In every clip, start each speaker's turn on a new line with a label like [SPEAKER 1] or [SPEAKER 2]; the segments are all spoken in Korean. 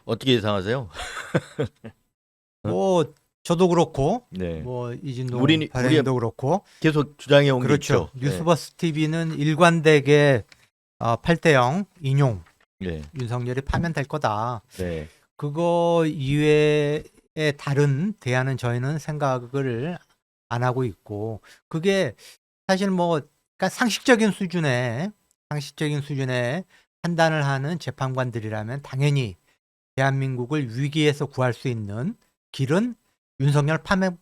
[SPEAKER 1] 어떻게 예상하세요?
[SPEAKER 2] 뭐 저도 그렇고
[SPEAKER 1] 네.
[SPEAKER 2] 뭐 이진동
[SPEAKER 1] 우리
[SPEAKER 2] 발행도 그렇고
[SPEAKER 1] 계속 주장해 온 게
[SPEAKER 2] 그렇죠.
[SPEAKER 1] 있죠.
[SPEAKER 2] 뉴스버스 TV는 일관되게 8대0 인용
[SPEAKER 1] 네.
[SPEAKER 2] 윤석열이 파면될 거다.
[SPEAKER 1] 네.
[SPEAKER 2] 그거 이외에 다른 대안은 저희는 생각을 안 하고 있고 그게 사실 뭐 그러니까 상식적인 수준의 판단을 하는 재판관들이라면 당연히 대한민국을 위기에서 구할 수 있는 길은 윤석열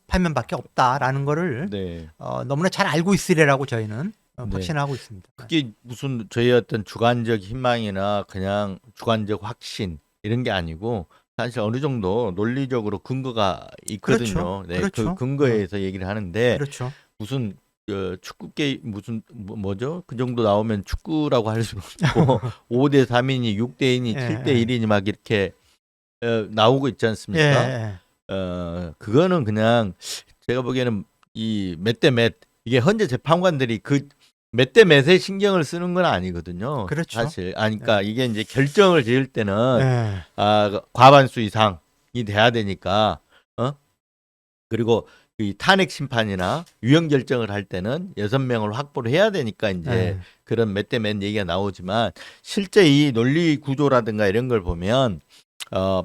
[SPEAKER 2] 파면밖에 없다라는 거를
[SPEAKER 1] 네.
[SPEAKER 2] 너무나 잘 알고 있으리라고 저희는
[SPEAKER 1] 네.
[SPEAKER 2] 확신하고 있습니다.
[SPEAKER 1] 그게 무슨 저희 어떤 주관적 희망이나 그냥 주관적 확신 이런 게 아니고 사실 어느 정도 논리적으로 근거가 있거든요.
[SPEAKER 2] 그렇죠.
[SPEAKER 1] 네.
[SPEAKER 2] 그렇죠.
[SPEAKER 1] 그 근거에서 얘기를 하는데
[SPEAKER 2] 그렇죠.
[SPEAKER 1] 무슨 축구 게임 무슨 뭐죠? 그 정도 나오면 축구라고 할 수는 없고 5대 3이니 6대 2니
[SPEAKER 2] 예,
[SPEAKER 1] 7대
[SPEAKER 2] 예.
[SPEAKER 1] 1이니 막 이렇게 나오고 있지
[SPEAKER 2] 예,
[SPEAKER 1] 않습니까?
[SPEAKER 2] 예.
[SPEAKER 1] 그거는 그냥 제가 보기에는 이 몇 대 몇 이게 현재 재판관들이 그 몇 대 몇에 신경을 쓰는 건 아니거든요.
[SPEAKER 2] 그렇죠.
[SPEAKER 1] 사실. 그러니까 이게 이제 결정을 지을 때는
[SPEAKER 2] 예.
[SPEAKER 1] 과반수 이상이 돼야 되니까 그리고 이 탄핵 심판이나 유형 결정을 할 때는 6명을 확보를 해야 되니까 이제
[SPEAKER 2] 예.
[SPEAKER 1] 그런 몇 대 몇 얘기가 나오지만 실제 이 논리 구조라든가 이런 걸 보면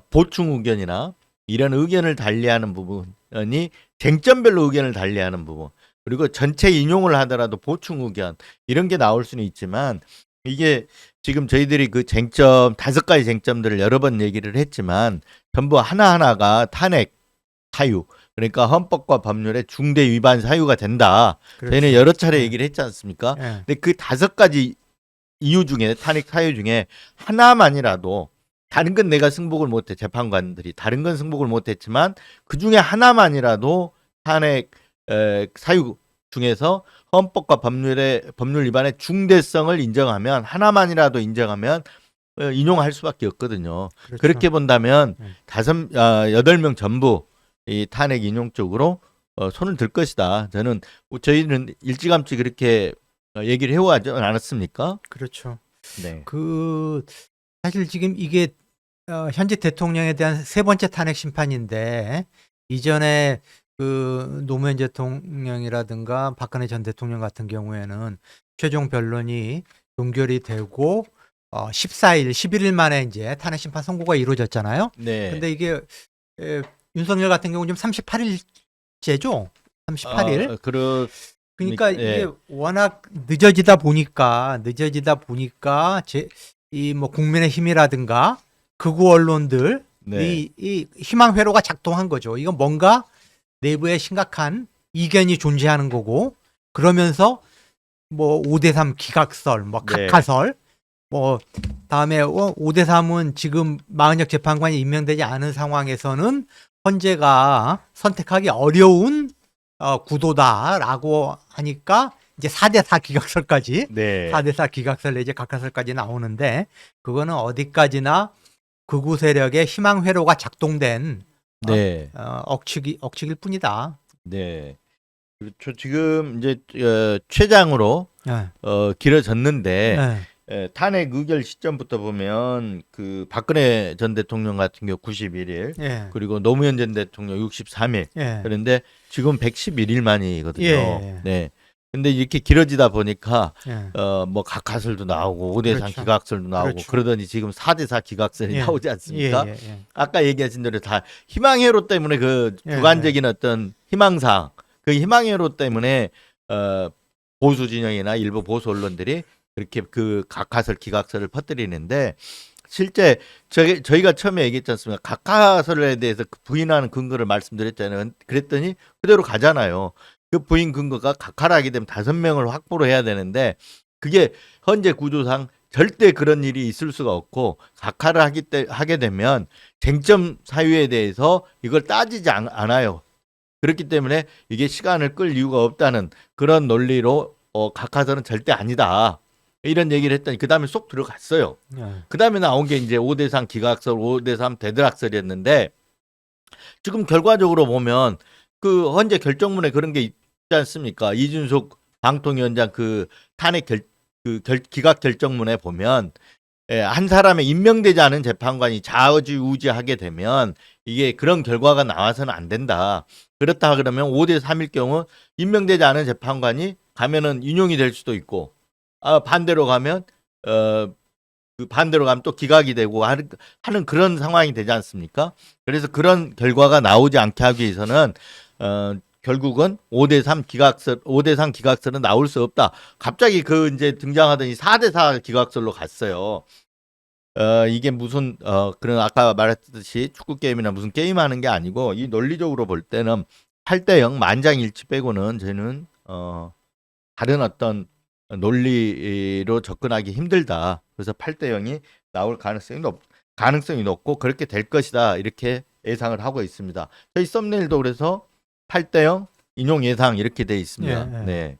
[SPEAKER 1] 보충 의견이나 이런 의견을 달리하는 부분이 쟁점별로 의견을 달리하는 부분 그리고 전체 인용을 하더라도 보충 의견 이런 게 나올 수는 있지만 이게 지금 저희들이 그 쟁점 5가지 쟁점들을 여러 번 얘기를 했지만 전부 하나하나가 탄핵 사유 그러니까 헌법과 법률의 중대 위반 사유가 된다.
[SPEAKER 2] 그렇죠.
[SPEAKER 1] 저희는 여러 차례
[SPEAKER 2] 예.
[SPEAKER 1] 얘기를 했지 않습니까?
[SPEAKER 2] 예.
[SPEAKER 1] 근데 그 5가지 이유 중에 탄핵 사유 중에 하나만이라도 다른 건 내가 승복을 못해 재판관들이 다른 건 승복을 못했지만 그 중에 하나만이라도 탄핵 사유 중에서 헌법과 법률 위반의 중대성을 인정하면 하나만이라도 인정하면 인용할 수밖에 없거든요.
[SPEAKER 2] 그렇죠.
[SPEAKER 1] 그렇게 본다면
[SPEAKER 2] 네.
[SPEAKER 1] 8명 전부 이 탄핵 인용 쪽으로 손을 들 것이다. 저희는 일찌감치 그렇게 얘기를 해오지 않았습니까?
[SPEAKER 2] 그렇죠.
[SPEAKER 1] 네.
[SPEAKER 2] 그 사실 지금 이게 현재 대통령에 대한 3번째 탄핵 심판인데 이전에 그 노무현 대통령이라든가 박근혜 전 대통령 같은 경우에는 최종 변론이 종결이 되고 14일, 11일 만에 이제 탄핵 심판 선고가 이루어졌잖아요.
[SPEAKER 1] 네.
[SPEAKER 2] 근데 이게 윤석열 같은 경우는 지금 38일째죠. 38일. 그러니까 이게 워낙 늦어지다 보니까 이 뭐 국민의힘이라든가 극우 언론들 이 희망 회로가 작동한 거죠. 이건 뭔가 내부에 심각한 이견이 존재하는 거고 그러면서 뭐 5대3 기각설, 뭐 각하설, 뭐 다음에 5대3은 지금 마은혁 재판관이 임명되지 않은 상황에서는 헌재가 선택하기 어려운 구도다라고 하니까 이제 4대4 기각설까지 4대4 기각설 내지 각하설까지 나오는데 그거는 어디까지나 극우 세력의 희망 회로가 작동된 억측일 뿐이다.
[SPEAKER 1] 네. 그렇죠. 지금 이제 최장으로 길어졌는데 탄핵 의결 시점부터 보면 그 박근혜 전 대통령 같은 경우 91일 그리고 노무현 전 대통령 63일 그런데 지금 111일 만이거든요. 네. 근데 이렇게 길어지다 보니까 뭐 각하설도 나오고 5대3 기각설도 나오고 그러더니 지금 4대4 기각설이 나오지 않습니까? 아까 얘기하신 대로 다 희망회로 때문에 그 주관적인 어떤 희망상 그 희망회로 때문에 보수 진영이나 일부 보수 언론들이 그렇게 그 각하설 기각설을 퍼뜨리는데 실제 저희가 처음에 얘기했지 않습니까? 각하설에 대해서 부인하는 근거를 말씀드렸잖아요. 그랬더니 그대로 가잖아요. 그 부인 근거가 각하를 하게 되면 5명을 확보로 해야 되는데 그게 현재 구조상 절대 그런 일이 있을 수가 없고 각하를 하게 되면 쟁점 사유에 대해서 이걸 따지지 않아요. 그렇기 때문에 이게 시간을 끌 이유가 없다는 그런 논리로 각하설은 절대 아니다. 이런 얘기를 했더니 그 다음에 쏙 들어갔어요. 그 다음에 나온 게 이제 5대3 기각설, 5대3 대들학설이었는데 지금 결과적으로 보면 그 헌재 결정문에 그런 게 있지 않습니까? 이준석 방통위원장 그 탄핵 기각 결정문에 보면 한 사람의 임명되지 않은 재판관이 좌지우지하게 되면 이게 그런 결과가 나와서는 안 된다. 그렇다 그러면 5대 3일 경우 임명되지 않은 재판관이 가면은 인용이 될 수도 있고, 반대로 가면 그 반대로 가면 또 기각이 되고 하는 그런 상황이 되지 않습니까? 그래서 그런 결과가 나오지 않게 하기 위해서는 결국은 5대 3 기각설은 나올 수 없다. 갑자기 그 이제 등장하더니 4대 4 기각설로 갔어요. 이게 무슨 그런 아까 말했듯이 축구 게임이나 무슨 게임하는 게 아니고, 이 논리적으로 볼 때는 8대 0 만장일치 빼고는 저는 다른 어떤 논리로 접근하기 힘들다. 그래서 8대 0이 나올 가능성이 높고 그렇게 될 것이다. 이렇게 예상을 하고 있습니다. 저희 썸네일도 그래서 8대 0 인용 예상 이렇게 돼 있습니다.
[SPEAKER 2] 예, 예.
[SPEAKER 1] 네.